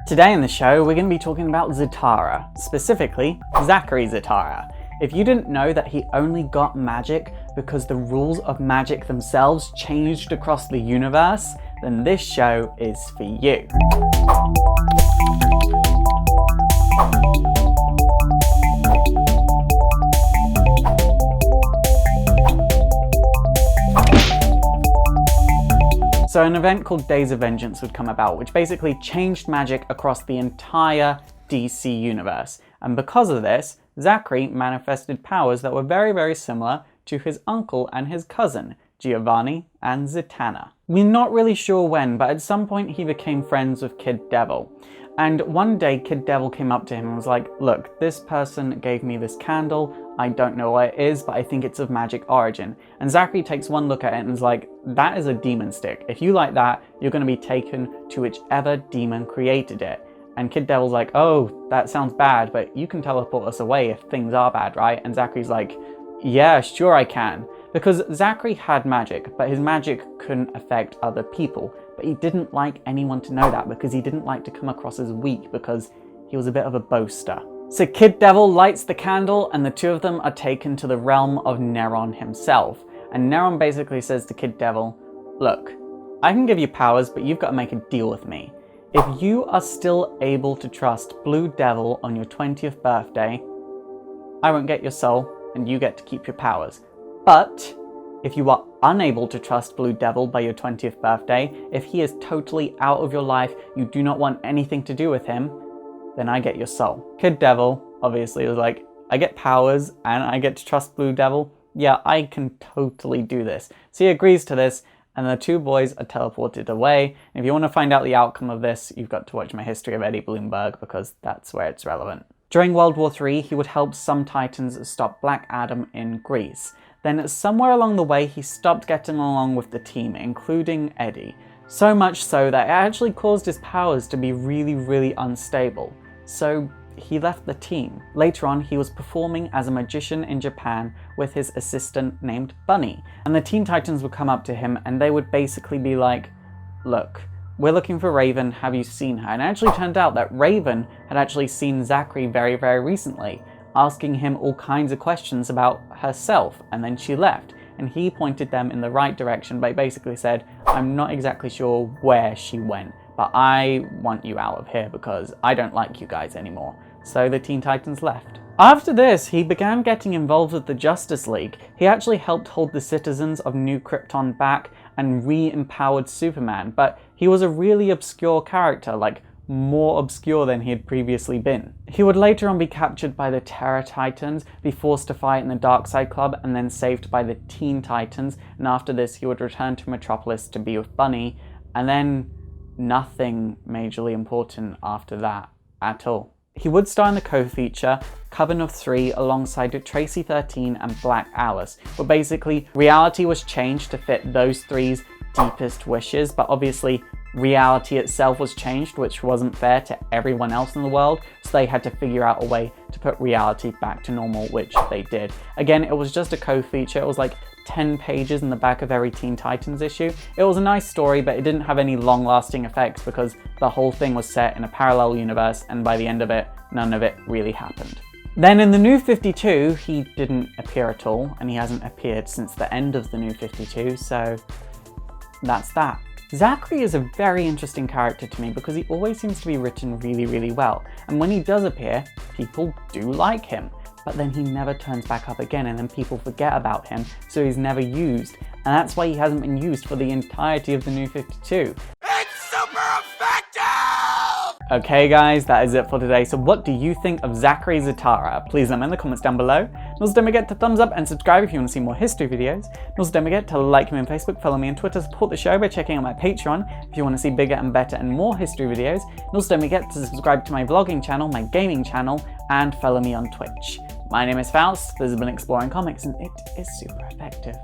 Today in the show, we're going to be talking about Zatara, specifically Zachary Zatara. If you didn't know that he only got magic because the rules of magic themselves changed across the universe, then this show is for you. So an event called Days of Vengeance would come about, which basically changed magic across the entire DC universe. And because of this, Zachary manifested powers that were very, very similar to his uncle and his cousin, Giovanni and Zatanna. We're not really sure when, but at some point he became friends with Kid Devil. And one day Kid Devil came up to him and was like, look, this person gave me this candle. I don't know what it is, but I think it's of magic origin. And Zachary takes one look at it and is like, that is a demon stick. If you like that, you're going to be taken to whichever demon created it. And Kid Devil's like, oh, that sounds bad, but you can teleport us away if things are bad, right? And Zachary's like, yeah, sure I can. Because Zachary had magic, but his magic couldn't affect other people. But he didn't like anyone to know that because he didn't like to come across as weak because he was a bit of a boaster. So Kid Devil lights the candle and the two of them are taken to the realm of Neron himself. And Neron basically says to Kid Devil, look, I can give you powers, but you've got to make a deal with me. If you are still able to trust Blue Devil on your 20th birthday, I won't get your soul and you get to keep your powers. But if you are unable to trust Blue Devil by your 20th birthday, if he is totally out of your life, you do not want anything to do with him, then I get your soul. Kid Devil obviously was like, I get powers and I get to trust Blue Devil. Yeah, I can totally do this. So he agrees to this and the two boys are teleported away. And if you want to find out the outcome of this, you've got to watch my history of Eddie Bloomberg because that's where it's relevant. During World War III, he would help some Titans stop Black Adam in Greece. Then somewhere along the way, he stopped getting along with the team, including Eddie. So much so that it actually caused his powers to be really, really unstable. So he left the team. Later on, he was performing as a magician in Japan with his assistant named Bunny. And the Teen Titans would come up to him and they would basically be like, look, we're looking for Raven, have you seen her? And it actually turned out that Raven had actually seen Zachary very, very recently, asking him all kinds of questions about herself, and then she left. And he pointed them in the right direction, but basically said, I'm not exactly sure where she went, but I want you out of here because I don't like you guys anymore. So the Teen Titans left. After this, he began getting involved with the Justice League. He actually helped hold the citizens of New Krypton back and re-empowered Superman, but he was a really obscure character, like more obscure than he had previously been. He would later on be captured by the Terror Titans, be forced to fight in the Darkseid Club, and then saved by the Teen Titans, and after this he would return to Metropolis to be with Bunny, and then nothing majorly important after that at all. He would star in the co-feature Coven of Three alongside Tracy 13 and Black Alice, where basically reality was changed to fit those three's deepest wishes, but obviously reality itself was changed, which wasn't fair to everyone else in the world, so they had to figure out a way to put reality back to normal, which they did. Again, it was just a co-feature. It was like 10 pages in the back of every Teen Titans issue. It was a nice story, but it didn't have any long-lasting effects because the whole thing was set in a parallel universe, and by the end of it, none of it really happened. Then in the New 52, he didn't appear at all, and he hasn't appeared since the end of the New 52, so that's that. Zachary is a very interesting character to me because he always seems to be written really, really well. And when he does appear, people do like him. But then he never turns back up again and then people forget about him, so he's never used. And that's why he hasn't been used for the entirety of the New 52. It's super effective! Okay guys, that is it for today. So what do you think of Zachary Zatara? Please let me know in the comments down below. And also don't forget to thumbs up and subscribe if you want to see more history videos. And also don't forget to like me on Facebook, follow me on Twitter, support the show by checking out my Patreon if you want to see bigger and better and more history videos. And also don't forget to subscribe to my vlogging channel, my gaming channel, and follow me on Twitch. My name is Faust, this has been Exploring Comics, and it is super effective.